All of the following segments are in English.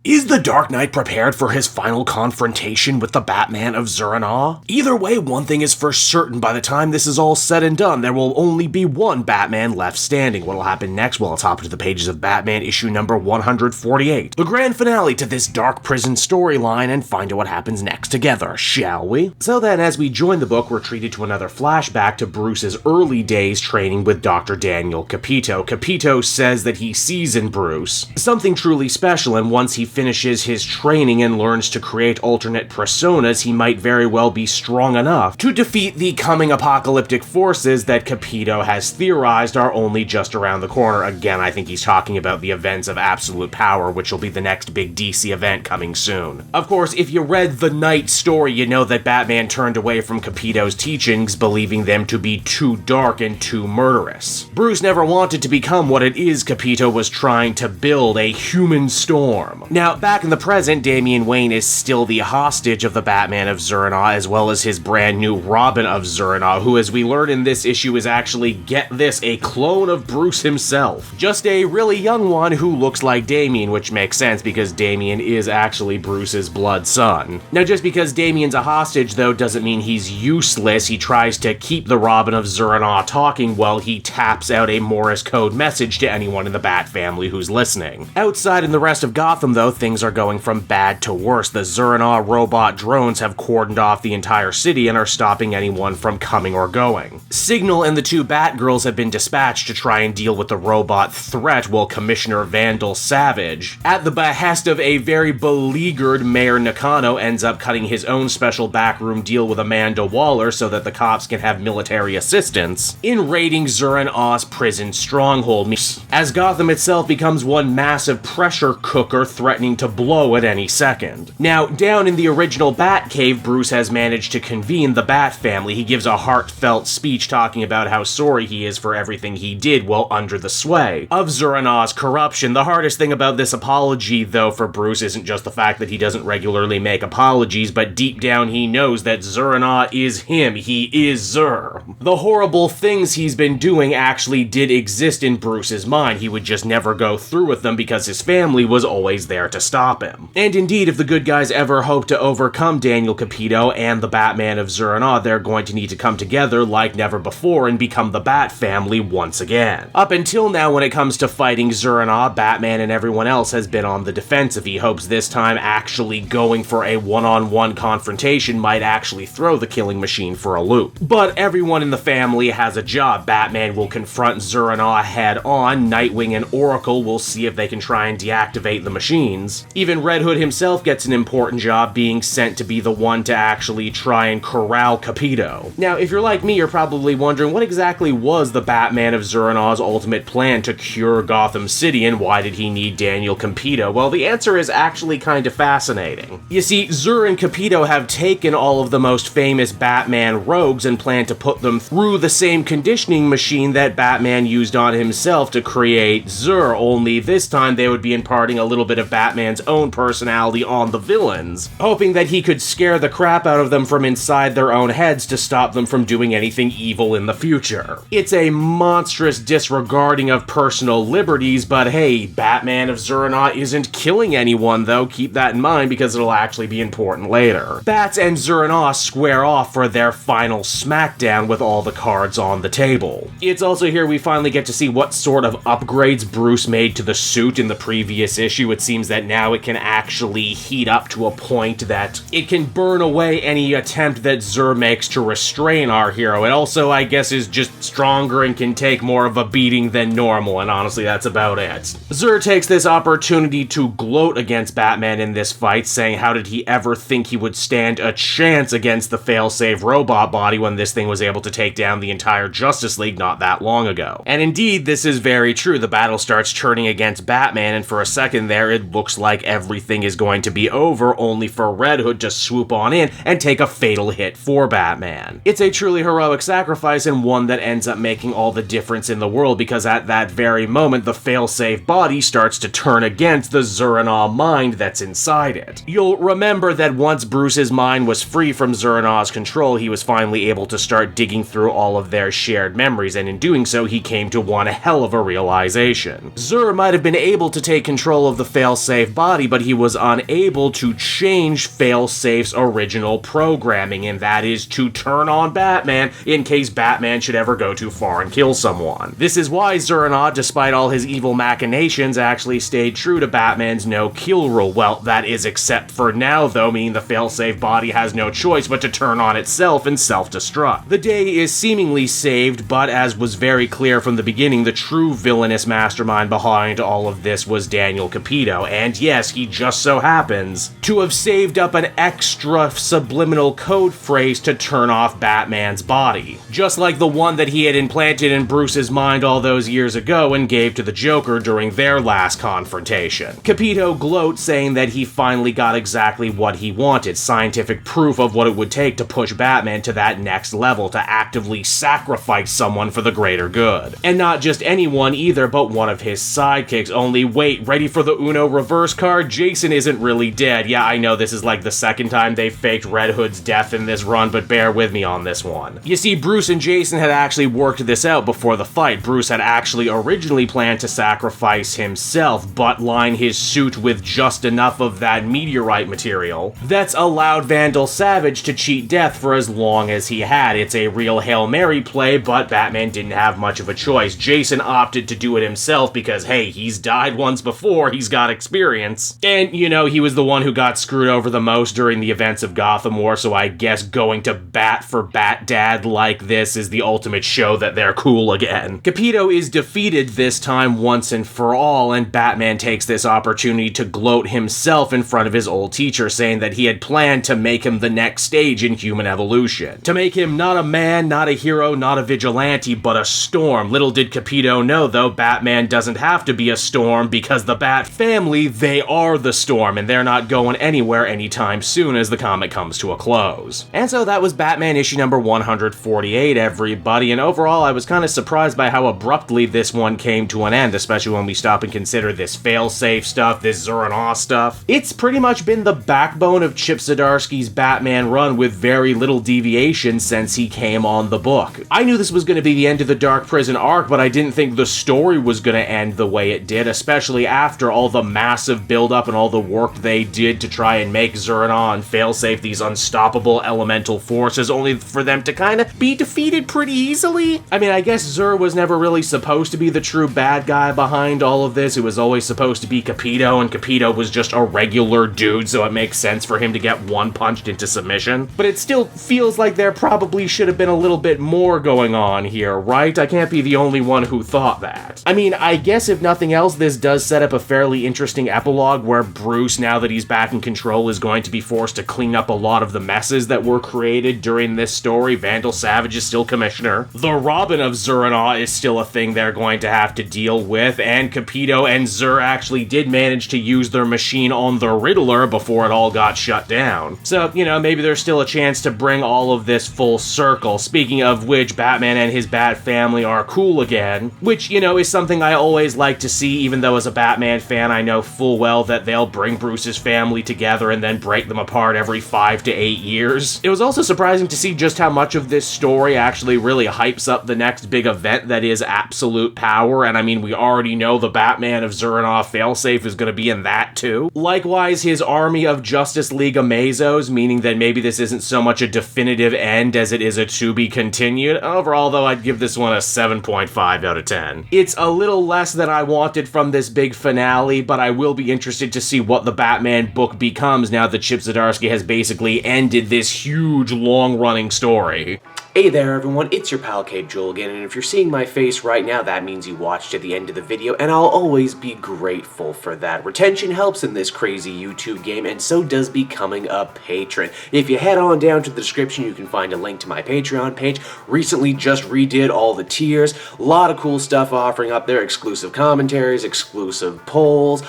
Is the Dark Knight prepared for his final confrontation with the Batman of Zur-En-Arrh? Either way, one thing is for certain: by the time this is all said and done, there will only be one Batman left standing. What'll happen next? Well, let's hop into the pages of Batman issue number 148, the grand finale to this dark prison storyline, and find out what happens next together, shall we? So then, as we join the book, we're treated to another flashback to Bruce's early days training with Dr. Daniel Capito. Capito says that he sees in Bruce something truly special, and once he finishes his training and learns to create alternate personas, he might very well be strong enough to defeat the coming apocalyptic forces that Capito has theorized are only just around the corner. Again, I think he's talking about the events of Absolute Power, which will be the next big DC event coming soon. Of course, if you read the Knight story, you know that Batman turned away from Capito's teachings, believing them to be too dark and too murderous. Bruce never wanted to become what it is Capito was trying to build, a human storm. Now, back in the present, Damian Wayne is still the hostage of the Batman of Zur-En-Arrh, as well as his brand new Robin of Zur-En-Arrh, who, as we learn in this issue, is actually, get this, a clone of Bruce himself. Just a really young one who looks like Damian, which makes sense because Damian is actually Bruce's blood son. Now, just because Damian's a hostage, though, doesn't mean he's useless. He tries to keep the Robin of Zur-En-Arrh talking while he taps out a Morse code message to anyone in the Bat family who's listening. Outside in the rest of Gotham, though, things are going from bad to worse. The Zur-En-Arrh robot drones have cordoned off the entire city and are stopping anyone from coming or going. Signal and the two Batgirls have been dispatched to try and deal with the robot threat, while Commissioner Vandal Savage, at the behest of a very beleaguered Mayor Nakano, ends up cutting his own special backroom deal with Amanda Waller so that the cops can have military assistance in raiding Zur-En-Arrh's prison stronghold, as Gotham itself becomes one massive pressure cooker threatening to blow at any second. Now, down in the original Batcave, Bruce has managed to convene the Bat family. He gives a heartfelt speech talking about how sorry he is for everything he did while under the sway of Zur-En-Arrh's corruption. The hardest thing about this apology, though, for Bruce isn't just the fact that he doesn't regularly make apologies, but deep down he knows that Zur-En-Arrh is him. He is Zur. The horrible things he's been doing actually did exist in Bruce's mind. He would just never go through with them because his family was always there to stop him. And indeed, if the good guys ever hope to overcome Daniel Capito and the Batman of Zur-En-Arrh, they're going to need to come together like never before and become the Bat family once again. Up until now, when it comes to fighting Zur-En-Arrh, Batman and everyone else has been on the defensive. He hopes this time actually going for a one-on-one confrontation might actually throw the killing machine for a loop. But everyone in the family has a job. Batman will confront Zur-En-Arrh head-on, Nightwing and Oracle will see if they can try and deactivate the machines. Even Red Hood himself gets an important job, being sent to be the one to actually try and corral Capito. Now, if you're like me, you're probably wondering, what exactly was the Batman of Zur-En-Arrh's ultimate plan to cure Gotham City, and why did he need Daniel Capito? Well, the answer is actually kind of fascinating. You see, Zur and Capito have taken all of the most famous Batman rogues and plan to put them through the same conditioning machine that Batman used on himself to create Zur, only this time they would be imparting a little bit of Batman's own personality on the villains, hoping that he could scare the crap out of them from inside their own heads to stop them from doing anything evil in the future. It's a monstrous disregarding of personal liberties, but hey, Batman of Zur-En-Arrh isn't killing anyone, though. Keep that in mind because it'll actually be important later. Bats and Zur-En-Arrh square off for their final smackdown with all the cards on the table. It's also here we finally get to see what sort of upgrades Bruce made to the suit in the previous issue. It seems that now it can actually heat up to a point that it can burn away any attempt that Zur makes to restrain our hero. It also, I guess, is just stronger and can take more of a beating than normal, and honestly, that's about it. Zur takes this opportunity to gloat against Batman in this fight, saying how did he ever think he would stand a chance against the failsafe robot body when this thing was able to take down the entire Justice League not that long ago. And indeed, this is very true. The battle starts turning against Batman, and for a second there, it looks like everything is going to be over, only for Red Hood to swoop on in and take a fatal hit for Batman. It's a truly heroic sacrifice, and one that ends up making all the difference in the world, because at that very moment, the failsafe body starts to turn against the Zur-En-Arrh mind that's inside it. You'll remember that once Bruce's mind was free from Zur-En-Arrh's control, he was finally able to start digging through all of their shared memories, and in doing so, he came to one hell of a realization. Zur might have been able to take control of the failsafe failsafe body, but he was unable to change failsafe's original programming, and that is to turn on Batman in case Batman should ever go too far and kill someone. This is why Zur-En-Augh, despite all his evil machinations, actually stayed true to Batman's no-kill rule. Well, that is except for now, though, meaning the failsafe body has no choice but to turn on itself and self-destruct. The day is seemingly saved, but as was very clear from the beginning, the true villainous mastermind behind all of this was Daniel Capito, and yes, he just so happens to have saved up an extra subliminal code phrase to turn off Batman's body, just like the one that he had implanted in Bruce's mind all those years ago and gave to the Joker during their last confrontation. Capito gloats, saying that he finally got exactly what he wanted, scientific proof of what it would take to push Batman to that next level, to actively sacrifice someone for the greater good. And not just anyone either, but one of his sidekicks. Only wait, ready for the Uno reverse card? Jason isn't really dead. Yeah, I know this is like the second time they faked Red Hood's death in this run, but bear with me on this one. You see, Bruce and Jason had actually worked this out before the fight. Bruce had actually originally planned to sacrifice himself, but line his suit with just enough of that meteorite material that's allowed Vandal Savage to cheat death for as long as he had. It's a real Hail Mary play, but Batman didn't have much of a choice. Jason opted to do it himself because, hey, he's died once before, he's got experience. And, you know, he was the one who got screwed over the most during the events of Gotham War, so I guess going to bat for Bat Dad like this is the ultimate show that they're cool again. Capito is defeated this time once and for all, and Batman takes this opportunity to gloat himself in front of his old teacher, saying that he had planned to make him the next stage in human evolution. To make him not a man, not a hero, not a vigilante, but a storm. Little did Capito know, though, Batman doesn't have to be a storm, because the Bat family, they are the storm, and they're not going anywhere anytime soon as the comic comes to a close. And so that was Batman issue number 148, everybody, and overall I was kind of surprised by how abruptly this one came to an end, especially when we stop and consider this failsafe stuff, this Zur-En-Augh stuff. It's pretty much been the backbone of Chip Zdarsky's Batman run with very little deviation since he came on the book. I knew this was going to be the end of the Dark Prison arc, but I didn't think the story was going to end the way it did, especially after all the massive build-up and all the work they did to try and make Zur-En-Augh and Failsafe these unstoppable elemental forces, only for them to kind of be defeated pretty easily. I mean, I guess Zur was never really supposed to be the true bad guy behind all of this. It was always supposed to be Capito, and Capito was just a regular dude, so it makes sense for him to get one-punched into submission. But it still feels like there probably should have been a little bit more going on here, right? I can't be the only one who thought that. I mean, I guess if nothing else, this does set up a fairly interesting epilogue where Bruce, now that he's back in control, is going to be forced to clean up a lot of the messes that were created during this story. Vandal Savage is still commissioner. The Robin of Zur-En-Augh is still a thing they're going to have to deal with, and Capito and Zur actually did manage to use their machine on the Riddler before it all got shut down. So, you know, maybe there's still a chance to bring all of this full circle. Speaking of which, Batman and his Bat family are cool again, which, you know, is something I always like to see, even though as a Batman fan I know full well that they'll bring Bruce's family together and then break them apart every 5 to 8 years. It was also surprising to see just how much of this story actually really hypes up the next big event that is Absolute Power, and I mean, we already know the Batman of Zur-En-Augh Failsafe is going to be in that too. Likewise, his army of Justice League Amazos, meaning that maybe this isn't so much a definitive end as it is a to be continued. Overall, though, I'd give this one a 7.5 out of 10. It's a little less than I wanted from this big finale, but I will be interested to see what the Batman book becomes now that Chip Zdarsky has basically ended this huge, long-running story. Hey there everyone, it's your pal Cape Joel again, and if you're seeing my face right now, that means you watched to the end of the video, and I'll always be grateful for that. Retention helps in this crazy YouTube game, and so does becoming a patron. If you head on down to the description, you can find a link to my Patreon page. Recently just redid all the tiers, a lot of cool stuff offering up there, exclusive commentaries, exclusive polls,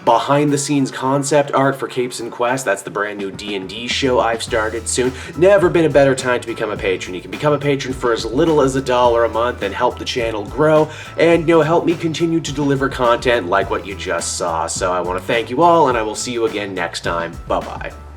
behind the scenes concept art for Capes and Quest. That's the brand new D&D show I've started soon. Never been a better time to become a patron. You can become a patron for as little as $1 a month and help the channel grow and, you know, help me continue to deliver content like what you just saw. So I want to thank you all, and I will see you again next time. Bye-bye.